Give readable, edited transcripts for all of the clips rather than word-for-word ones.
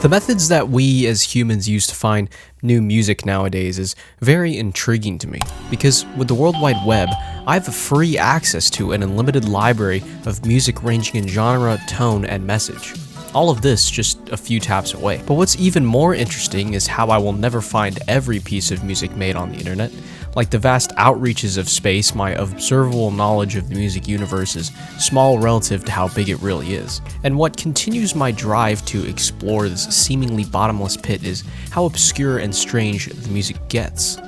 The methods that we as humans use to find new music nowadays is very intriguing to me, because with the World Wide Web, I have free access to an unlimited library of music ranging in genre, tone, and message. All of this just a few taps away. But what's even more interesting is how I will never find every piece of music made on the internet. Like the vast outreaches of space, my observable knowledge of the music universe is small relative to how big it really is. And what continues my drive to explore this seemingly bottomless pit is how obscure and strange the music gets.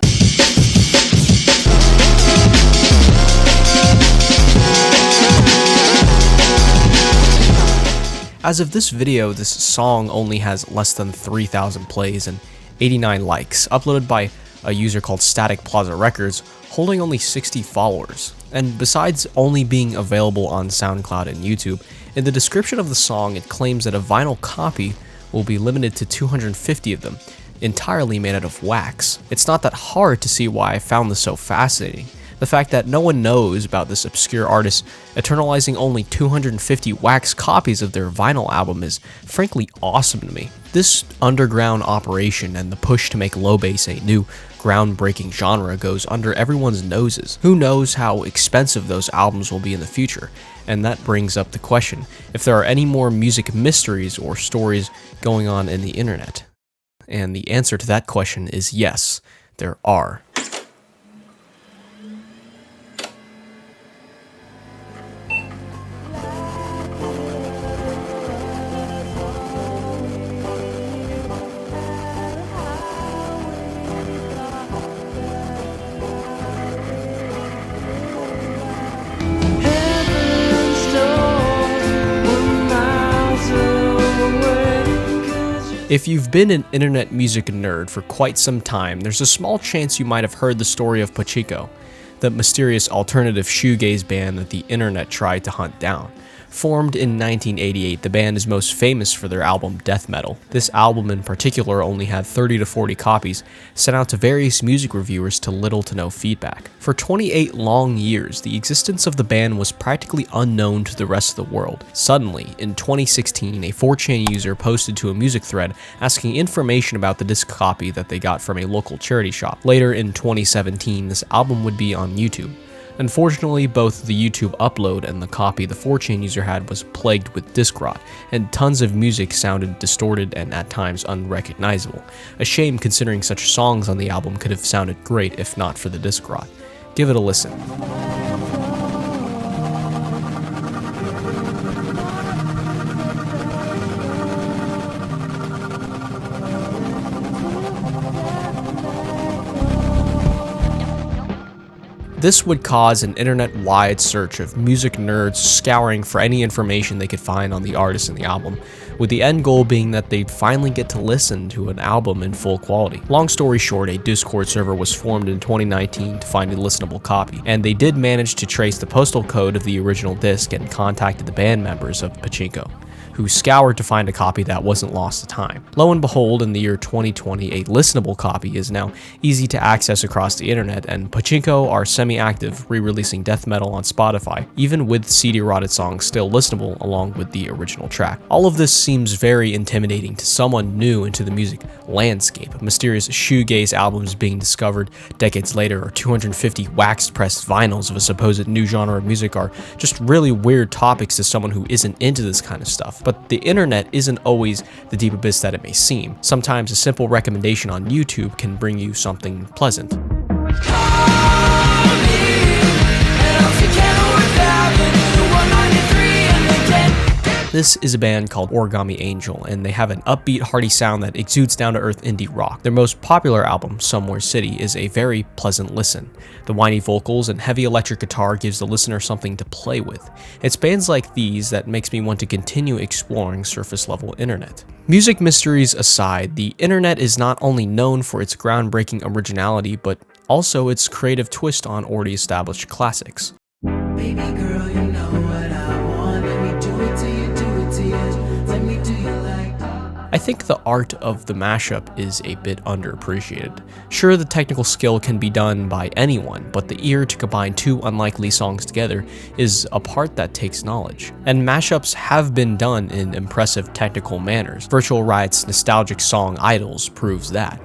As of this video, this song only has less than 3,000 plays and 89 likes, uploaded by a user called Static Plaza Records, holding only 60 followers. And besides only being available on SoundCloud and YouTube, in the description of the song it claims that a vinyl copy will be limited to 250 of them, entirely made out of wax. It's not that hard to see why I found this so fascinating. The fact that no one knows about this obscure artist eternalizing only 250 wax copies of their vinyl album is frankly awesome to me. This underground operation and the push to make low bass a new groundbreaking genre goes under everyone's noses. Who knows how expensive those albums will be in the future? And that brings up the question if there are any more music mysteries or stories going on in the internet. And the answer to that question is yes, there are. If you've been an internet music nerd for quite some time, there's a small chance you might have heard the story of Pacheco, the mysterious alternative shoegaze band that the internet tried to hunt down. Formed in 1988, the band is most famous for their album Death Metal. This album in particular only had 30 to 40 copies, sent out to various music reviewers to little to no feedback. For 28 long years, the existence of the band was practically unknown to the rest of the world. Suddenly, in 2016, a 4chan user posted to a music thread asking information about the disc copy that they got from a local charity shop. Later in 2017, this album would be on YouTube. Unfortunately, both the YouTube upload and the copy the 4chan user had was plagued with disc rot, and tons of music sounded distorted and at times unrecognizable. A shame considering such songs on the album could have sounded great if not for the disc rot. Give it a listen. This would cause an internet-wide search of music nerds scouring for any information they could find on the artist and the album, with the end goal being that they'd finally get to listen to an album in full quality. Long story short, a Discord server was formed in 2019 to find a listenable copy, and they did manage to trace the postal code of the original disc and contacted the band members of Pacheco, who scoured to find a copy that wasn't lost to time. Lo and behold, in the year 2020, a listenable copy is now easy to access across the internet, and Pacheco are semi-active, re-releasing death metal on Spotify, even with CD-rotted songs still listenable along with the original track. All of this seems very intimidating to someone new into the music landscape. Mysterious shoegaze albums being discovered decades later, or 250 waxed-pressed vinyls of a supposed new genre of music are just really weird topics to someone who isn't into this kind of stuff. But the internet isn't always the deep abyss that it may seem. Sometimes a simple recommendation on YouTube can bring you something pleasant. This is a band called Origami Angel, and they have an upbeat, hearty sound that exudes down-to-earth indie rock. Their most popular album, Somewhere City, is a very pleasant listen. The whiny vocals and heavy electric guitar gives the listener something to play with. It's bands like these that makes me want to continue exploring surface-level internet. Music mysteries aside, the internet is not only known for its groundbreaking originality, but also its creative twist on already established classics. Baby girl, you know what I want. Let me do it to you, do it to you. Let me do you like I think the art of the mashup is a bit underappreciated. Sure, the technical skill can be done by anyone, but the ear to combine two unlikely songs together is a part that takes knowledge. And mashups have been done in impressive technical manners. Virtual Riot's nostalgic song Idols proves that.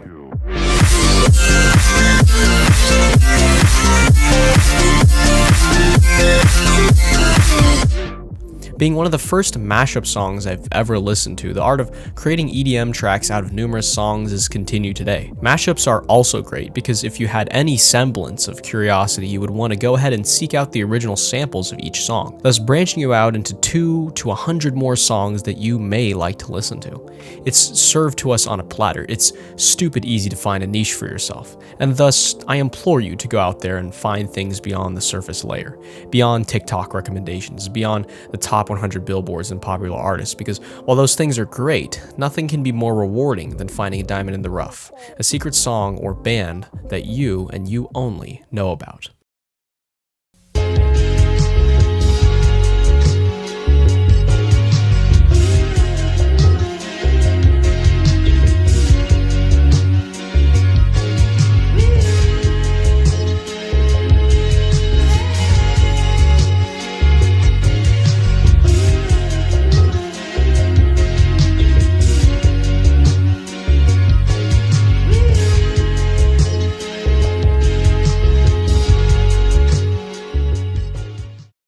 Being one of the first mashup songs I've ever listened to, the art of creating EDM tracks out of numerous songs is continued today. Mashups are also great because if you had any semblance of curiosity, you would want to go ahead and seek out the original samples of each song, thus branching you out into 2 to 100 more songs that you may like to listen to. It's served to us on a platter. It's stupid easy to find a niche for yourself, and thus I implore you to go out there and find things beyond the surface layer, beyond TikTok recommendations, beyond the top 100 billboards and popular artists, because while those things are great, nothing can be more rewarding than finding a diamond in the rough, a secret song or band that you and you only know about.